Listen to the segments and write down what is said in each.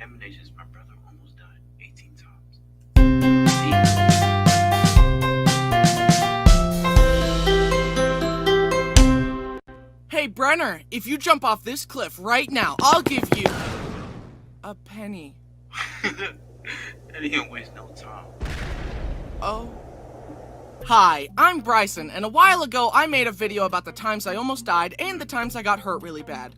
contaminations, my brother almost died 18 times. Hey, Brenner, if you jump off this cliff right now, I'll give you a penny. And he didn't waste no time. Oh. Hi, I'm Bryson, and a while ago I made a video about the times I almost died and the times I got hurt really bad.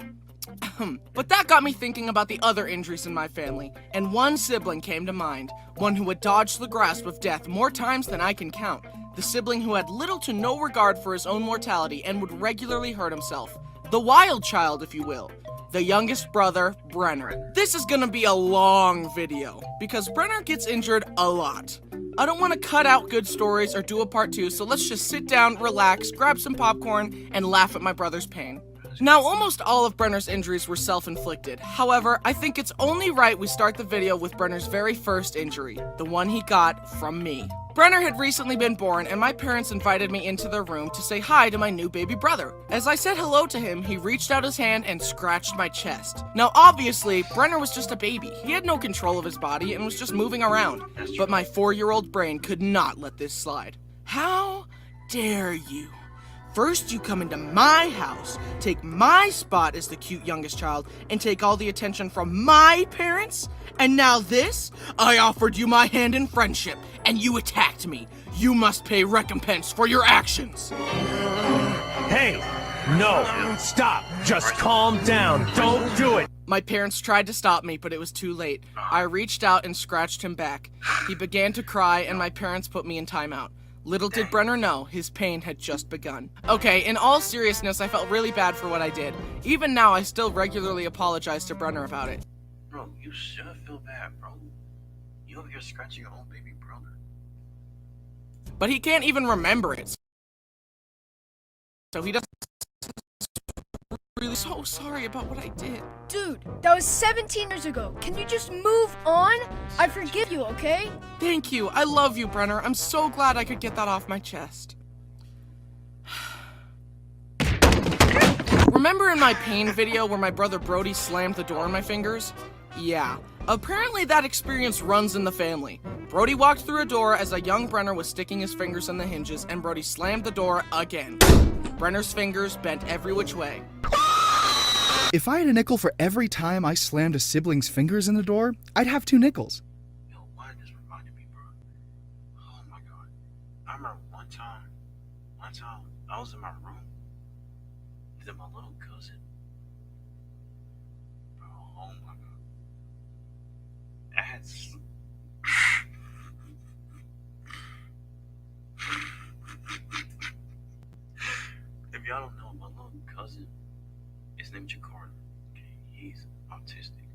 But that got me thinking about the other injuries in my family, and one sibling came to mind, one who had dodged the grasp of death more times than I can count, the sibling who had little to no regard for his own mortality and would regularly hurt himself. The wild child, if you will. The youngest brother, Brenner. This is gonna be a long video, because Brenner gets injured a lot. I don't want to cut out good stories or do a part 2, so let's just sit down, relax, grab some popcorn, and laugh at my brother's pain. Now, almost all of Brenner's injuries were self-inflicted. However, I think it's only right we start the video with Brenner's very first injury, the one he got from me. Brenner had recently been born, and my parents invited me into their room to say hi to my new baby brother. As I said hello to him, he reached out his hand and scratched my chest. Now, obviously, Brenner was just a baby. He had no control of his body and was just moving around. But my 4-year-old brain could not let this slide. How dare you? First, you come into my house, take my spot as the cute youngest child, and take all the attention from my parents? And now this? I offered you my hand in friendship, and you attacked me. You must pay recompense for your actions. Hey! No! Stop! Just calm down! Don't do it! My parents tried to stop me, but it was too late. I reached out and scratched him back. He began to cry, and my parents put me in timeout. Little did Brenner know, his pain had just begun. Okay, in all seriousness, I felt really bad for what I did. Even now, I still regularly apologize to Brenner about it. Bro, you should feel bad, bro. You over here scratching your own baby brother. But he can't even remember it. So he doesn't really so sorry about what I did. Dude, that was 17 years ago. Can you just move on? I forgive you, okay? Thank you. I love you, Brenner. I'm so glad I could get that off my chest. Remember in my pain video where my brother Brody slammed the door in my fingers? Yeah. Apparently that experience runs in the family. Brody walked through a door as a young Brenner was sticking his fingers in the hinges, and Brody slammed the door again. Brenner's fingers bent every which way. If I had a nickel for every time I slammed a sibling's fingers in the door, I'd have 2 nickels. Yo, why this reminded me, bro? Oh my god. I remember one time I was in my room with my little cousin. Bro, oh my god. I had If y'all don't know, my little cousin is named Jakarta. Okay, he's autistic.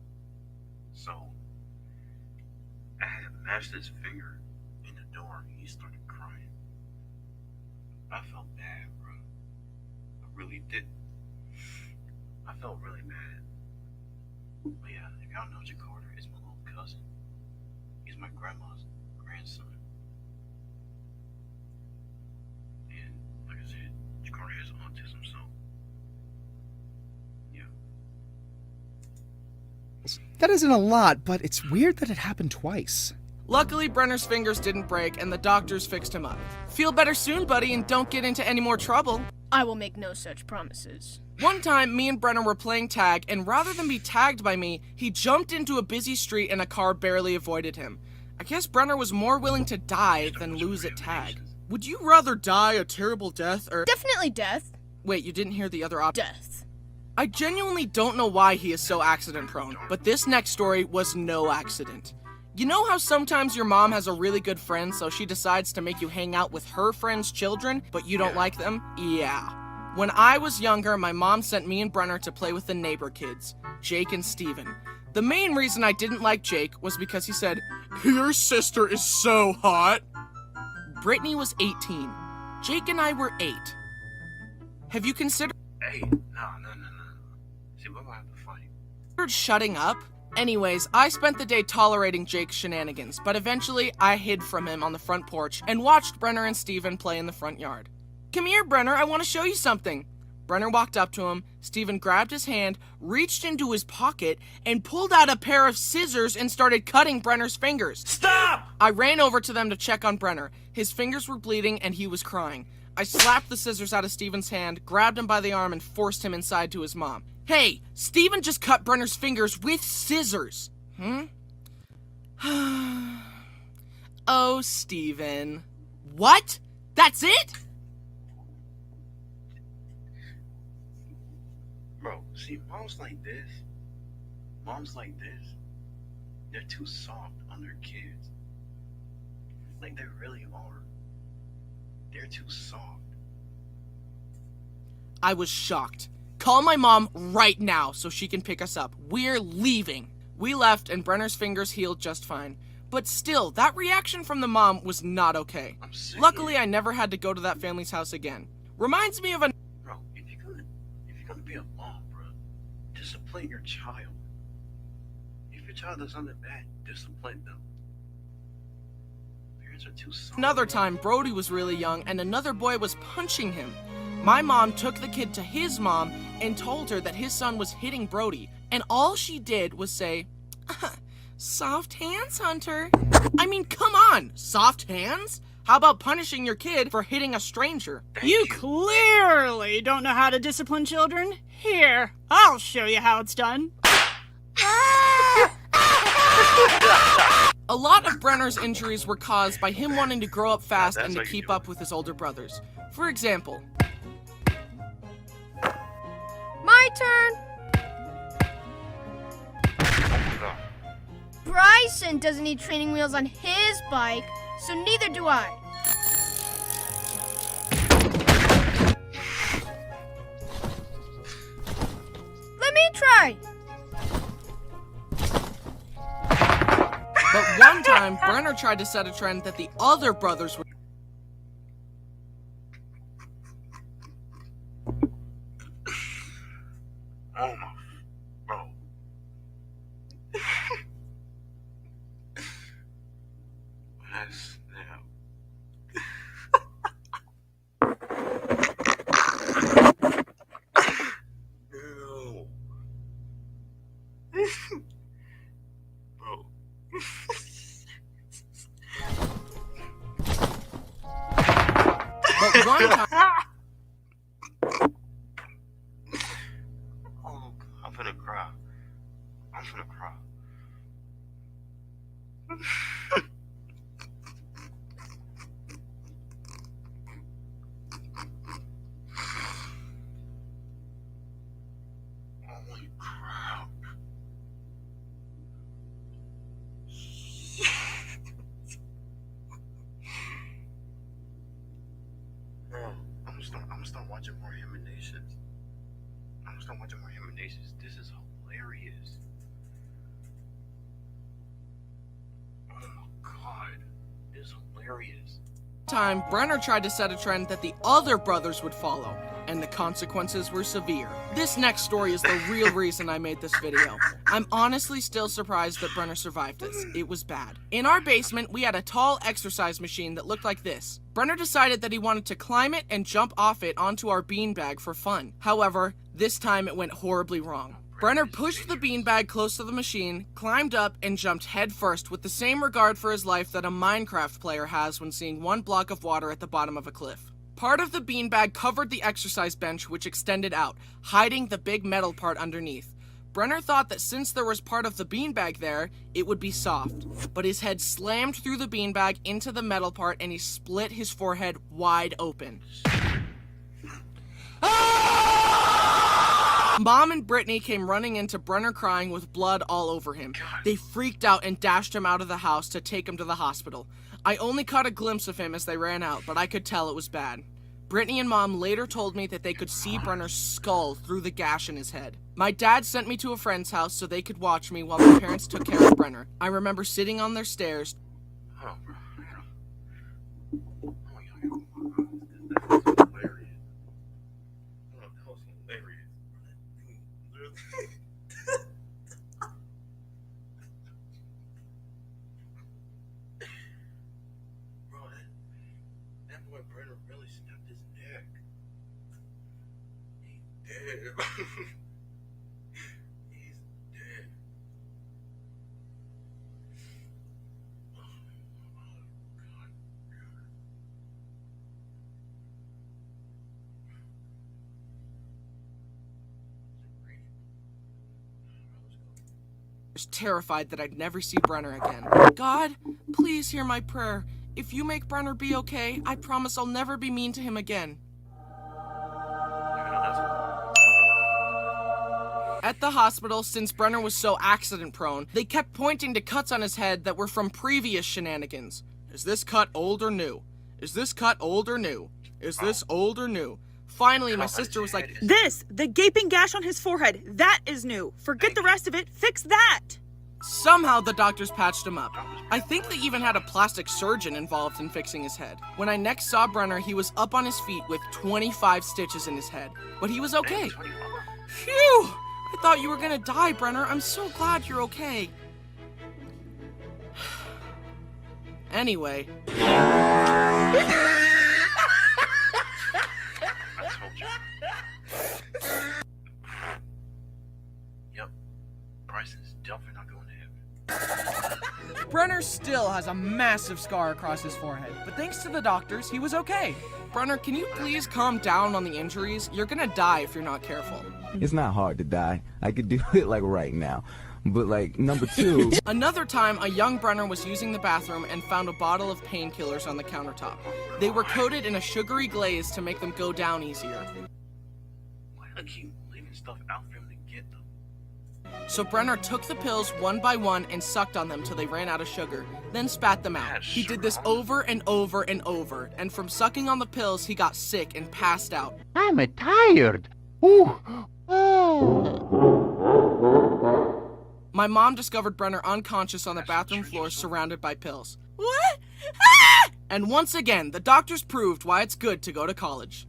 So I had mashed his finger in the door and he started crying. I felt bad, bro. I really did. I felt really bad. But yeah, if y'all know Jakarta is my little cousin. He's my grandma's grandson. And like I said, Jakarta has autism, so yeah. That isn't a lot, but it's weird that it happened twice. Luckily, Brenner's fingers didn't break, and the doctors fixed him up. Feel better soon, buddy, and don't get into any more trouble. I will make no such promises. One time, me and Brenner were playing tag, and rather than be tagged by me, he jumped into a busy street and a car barely avoided him. I guess Brenner was more willing to die than lose at tag. Would you rather die a terrible death or— Definitely death. Wait, you didn't hear the other option? Death. I genuinely don't know why he is so accident prone, but this next story was no accident. You know how sometimes your mom has a really good friend, so she decides to make you hang out with her friend's children, but you don't like them? Yeah. When I was younger, my mom sent me and Brenner to play with the neighbor kids, Jake and Steven. The main reason I didn't like Jake was because he said, "Your sister is so hot." Brittany was 18. Jake and I were 8. Have you considered Hey, no. See, we're gonna have to fight. shutting up? Anyways, I spent the day tolerating Jake's shenanigans, but eventually I hid from him on the front porch and watched Brenner and Steven play in the front yard. Come here, Brenner, I want to show you something. Brenner walked up to him. Steven grabbed his hand, reached into his pocket, and pulled out a pair of scissors and started cutting Brenner's fingers. Stop! I ran over to them to check on Brenner. His fingers were bleeding and he was crying. I slapped the scissors out of Steven's hand, grabbed him by the arm, and forced him inside to his mom. Hey, Steven just cut Brenner's fingers with scissors. Oh, Steven. What? That's it? Bro, see, moms like this, they're too soft on their kids. Like, they really are. They're too soft. I was shocked. Call my mom right now so she can pick us up. We're leaving. We left and Brenner's fingers healed just fine. But still, that reaction from the mom was not okay. I'm sick. Luckily, I never had to go to that family's house again. Reminds me of a... Bro, if you're gonna be a mom, bro, discipline your child. If your child does something bad, discipline them. Parents are too soft. Another time, Brody was really young and another boy was punching him. My mom took the kid to his mom and told her that his son was hitting Brody. And all she did was say, soft hands, Hunter. I mean, come on, soft hands? How about punishing your kid for hitting a stranger? You clearly don't know how to discipline children. Here, I'll show you how it's done. A lot of Brenner's injuries were caused by him wanting to grow up fast and to keep up with his older brothers. For example, My turn. Bryson doesn't need training wheels on his bike, so neither do I. Let me try. but one time Brenner tried to set a trend that the other brothers would. Oh my, bro. That's now. No. Bro. But one time, Oh, I'm gonna cry. I'm gonna cry. Holy crap. Bro, I'm gonna start watching more Nations. I'm gonna start watching more Nations. This is hilarious. Oh my god. This is hilarious. Brenner tried to set a trend that the other brothers would follow, and the consequences were severe. This next story is the real reason I made this video. I'm honestly still surprised that Brenner survived this. It was bad. In our basement, we had a tall exercise machine that looked like this. Brenner decided that he wanted to climb it and jump off it onto our beanbag for fun. However, this time it went horribly wrong. Brenner pushed the beanbag close to the machine, climbed up, and jumped headfirst with the same regard for his life that a Minecraft player has when seeing one block of water at the bottom of a cliff. Part of the beanbag covered the exercise bench, which extended out, hiding the big metal part underneath. Brenner thought that since there was part of the beanbag there, it would be soft. But his head slammed through the beanbag into the metal part and he split his forehead wide open. Mom and Brittany came running into Brenner crying with blood all over him. They freaked out and dashed him out of the house to take him to the hospital. I only caught a glimpse of him as they ran out, but I could tell it was bad. Brittany and Mom later told me that they could see Brenner's skull through the gash in his head. My dad sent me to a friend's house so they could watch me while my parents took care of Brenner. I remember sitting on their stairs. Oh, bro. Oh, that was hilarious. Oh, that was hilarious. Bro, that boy Brenner really snapped his neck. He's dead. Oh, God. Was terrified that I'd never see Brenner again. God, please hear my prayer. If you make Brenner be okay, I promise I'll never be mean to him again. At the hospital, since Brenner was so accident-prone, they kept pointing to cuts on his head that were from previous shenanigans. Is this cut old or new? Is this cut old or new? Is this old or new? Finally, my sister was like, the gaping gash on his forehead, that is new. Forget the rest of it, fix that. somehow the doctors patched him up. I think they even had a plastic surgeon involved in fixing his head. When I next saw Brenner, he was up on his feet with 25 stitches in his head, but he was okay. Phew! I thought you were gonna die, Brenner. I'm so glad you're okay. Anyway. Yep. Bryson's definitely not going to heaven. Brenner still has a massive scar across his forehead, but thanks to the doctors, he was okay. Brenner, can you please calm down on the injuries? You're gonna die if you're not careful. It's not hard to die. I could do it like right now. But like, number two... Another time, a young Brenner was using the bathroom and found a bottle of painkillers on the countertop. They were coated in a sugary glaze to make them go down easier. Why do I keep leaving stuff out for him to get them? So Brenner took the pills one by one and sucked on them till they ran out of sugar, then spat them out. He did this over and over and over, and from sucking on the pills, he got sick and passed out. I'm tired. Ooh. My mom discovered Brenner unconscious on the bathroom floor surrounded by pills. What? Ah! And once again, the doctors proved why it's good to go to college.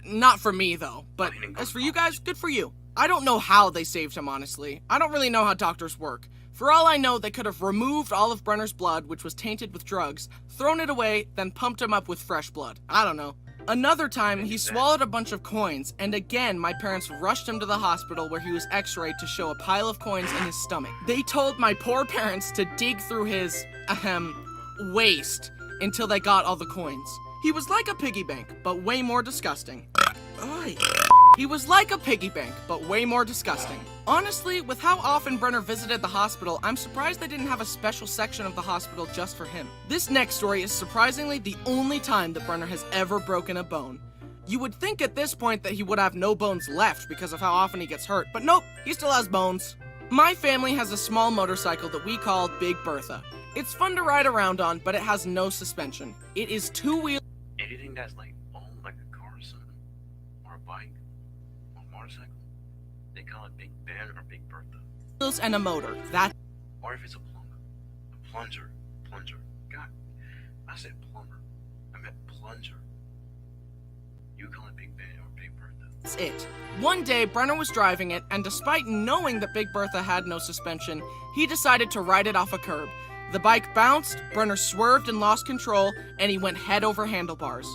Not for me, though, but as for you guys, good for you. I don't know how they saved him, honestly. I don't really know how doctors work. For all I know, they could have removed all of Brenner's blood, which was tainted with drugs, thrown it away, then pumped him up with fresh blood. I don't know. Another time, he swallowed a bunch of coins, and again, my parents rushed him to the hospital where he was x-rayed to show a pile of coins in his stomach. They told my poor parents to dig through his, waist until they got all the coins. He was like a piggy bank, but way more disgusting. Oy. He was like a piggy bank, but way more disgusting. Honestly, with how often Brenner visited the hospital, I'm surprised they didn't have a special section of the hospital just for him. This next story is surprisingly the only time that Brenner has ever broken a bone. You would think at this point that he would have no bones left because of how often he gets hurt, but nope, he still has bones. My family has a small motorcycle that we call Big Bertha. It's fun to ride around on, but it has no suspension. It is two-wheel. Anything that's like owned like a car or something, or a bike, or a motorcycle, they call it Big Ben or Big Bertha. And a motor. That. Or if it's a plumber, a plunger. God, I said plumber. I meant plunger. You call it Big Ben or Big Bertha. That's it. One day, Brenner was driving it, and despite knowing that Big Bertha had no suspension, he decided to ride it off a curb. The bike bounced, Brenner swerved and lost control, and he went head over handlebars.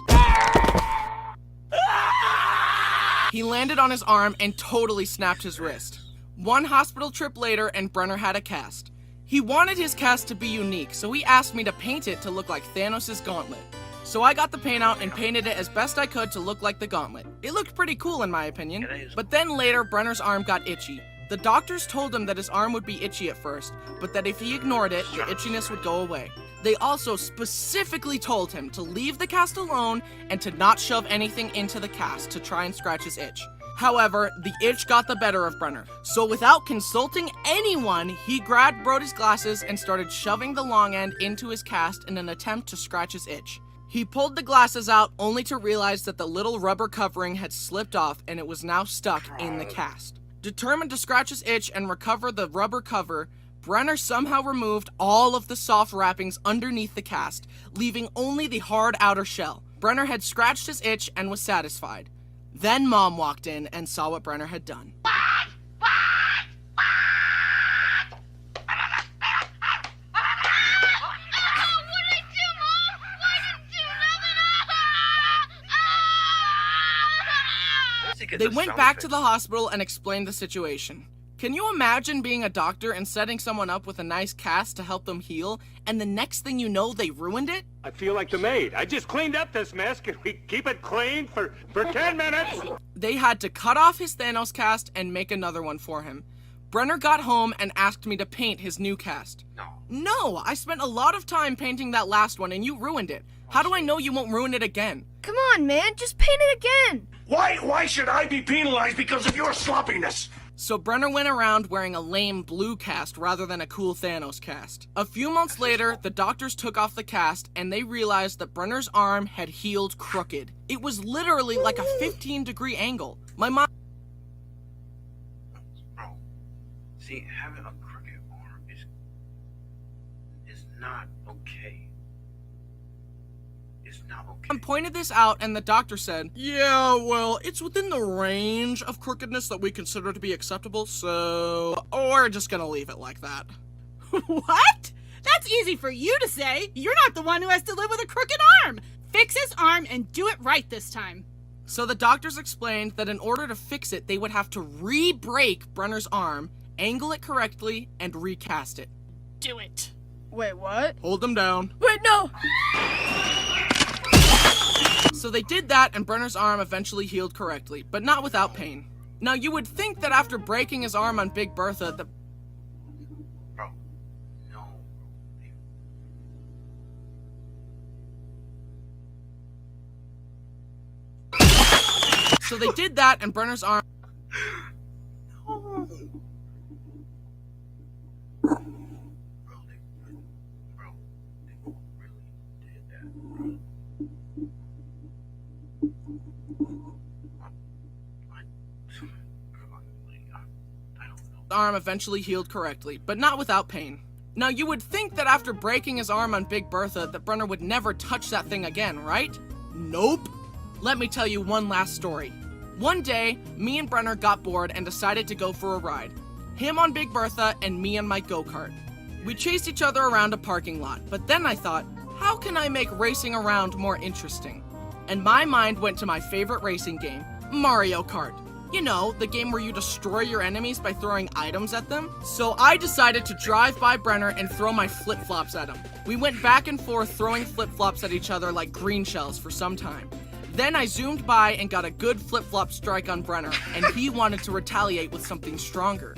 He landed on his arm and totally snapped his wrist. One hospital trip later, and Brenner had a cast. He wanted his cast to be unique, so he asked me to paint it to look like Thanos' gauntlet. So I got the paint out and painted it as best I could to look like the gauntlet. It looked pretty cool in my opinion. But then later, Brenner's arm got itchy. The doctors told him that his arm would be itchy at first, but that if he ignored it, the itchiness would go away. They also specifically told him to leave the cast alone and to not shove anything into the cast to try and scratch his itch. However, the itch got the better of Brenner, so without consulting anyone, he grabbed Brody's glasses and started shoving the long end into his cast in an attempt to scratch his itch. He pulled the glasses out only to realize that the little rubber covering had slipped off and it was now stuck in the cast. Determined to scratch his itch and recover the rubber cover, Brenner somehow removed all of the soft wrappings underneath the cast, leaving only the hard outer shell. Brenner had scratched his itch and was satisfied. Then Mom walked in and saw what Brenner had done. get They the went sound back to effects. the hospital and explained the situation. Can you imagine being a doctor and setting someone up with a nice cast to help them heal, and the next thing you know, they ruined it? I feel like the maid. I just cleaned up this mess. Can we keep it clean for 10 minutes? They had to cut off his Thanos cast and make another one for him. Brenner got home and asked me to paint his new cast. No, I spent a lot of time painting that last one and you ruined it. How do I know you won't ruin it again? Come on, man, just paint it again. Why should I be penalized because of your sloppiness? So Brenner went around wearing a lame blue cast rather than a cool Thanos cast. A few months later, the doctors took off the cast and they realized that Brenner's arm had healed crooked. It was literally like a 15-degree angle. My mom... Bro, see, having a crooked arm is not okay. It's not okay. pointed this out and the doctor said, "Yeah, well, it's within the range of crookedness that we consider to be acceptable, so we're just gonna leave it like that." What? That's easy for you to say. You're not the one who has to live with a crooked arm. Fix his arm and do it right this time. So the doctors explained that in order to fix it, they would have to re-break Brenner's arm, angle it correctly, and recast it. Do it. Wait, what? Hold them down. Wait, no! So they did that and Brenner's arm eventually healed correctly, but not without pain. Now you would think that after breaking his arm on Big Bertha, the... Bro, no. So they did that and Brenner's arm... No. Bro, they really did that, bro. I don't know. arm eventually healed correctly, but not without pain. Now you would think that after breaking his arm on Big Bertha that Brenner would never touch that thing again, right? Nope. Let me tell you one last story. One day, me and Brenner got bored and decided to go for a ride. Him on Big Bertha and me on my go-kart. We chased each other around a parking lot, but then I thought, how can I make racing around more interesting? And my mind went to my favorite racing game, Mario Kart. You know, the game where you destroy your enemies by throwing items at them. So I decided to drive by Brenner and throw my flip-flops at him. We went back and forth throwing flip-flops at each other like green shells for some time. Then I zoomed by and got a good flip-flop strike on Brenner, and he wanted to retaliate with something stronger.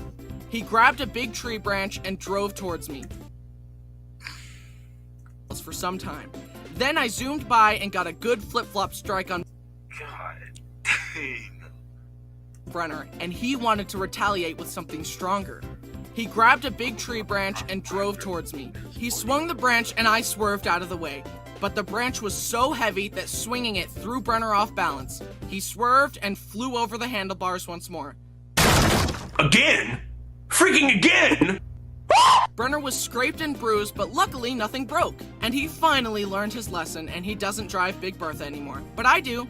He grabbed a big tree branch and drove towards me for some time. Then I zoomed by and got a good flip-flop strike on God dang. Brenner, and he wanted to retaliate with something stronger. He grabbed a big tree branch and drove towards me. He swung the branch and I swerved out of the way. But the branch was so heavy that swinging it threw Brenner off balance. He swerved and flew over the handlebars once more. Again? Freaking again? Brenner was scraped and bruised, but luckily nothing broke. And he finally learned his lesson and he doesn't drive Big Bertha anymore. But I do.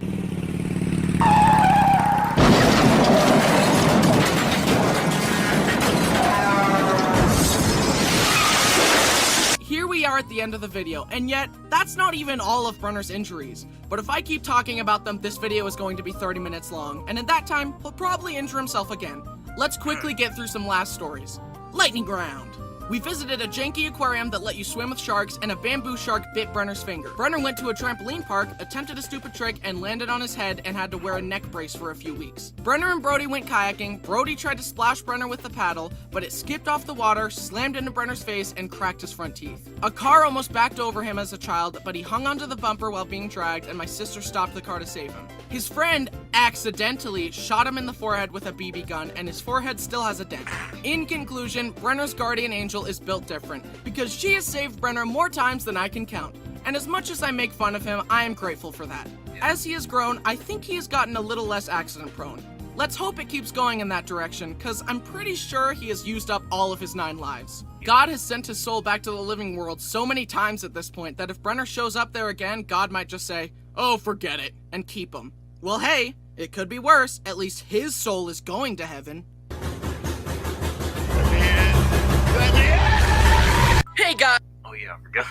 Here we are at the end of the video, and yet, that's not even all of Brenner's injuries. But if I keep talking about them, this video is going to be 30 minutes long, and at that time, he'll probably injure himself again. Let's quickly get through some last stories. Lightning round. We visited a janky aquarium that let you swim with sharks, and a bamboo shark bit Brenner's finger. Brenner went to a trampoline park, attempted a stupid trick, and landed on his head and had to wear a neck brace for a few weeks. Brenner and Brody went kayaking. Brody tried to splash Brenner with the paddle, but it skipped off the water, slammed into Brenner's face, and cracked his front teeth. A car almost backed over him as a child, but he hung onto the bumper while being dragged, and my sister stopped the car to save him. His friend accidentally shot him in the forehead with a BB gun, and his forehead still has a dent. In conclusion, Brenner's guardian angel is built different, because she has saved Brenner more times than I can count. And as much as I make fun of him, I am grateful for that. As he has grown, I think he has gotten a little less accident prone. Let's hope it keeps going in that direction, cause I'm pretty sure he has used up all of his 9 lives. God has sent his soul back to the living world so many times at this point that if Brenner shows up there again, God might just say, "Oh, forget it," and keep him. Well, hey, it could be worse. At least his soul is going to heaven. Hey guys! Oh yeah, I forgot.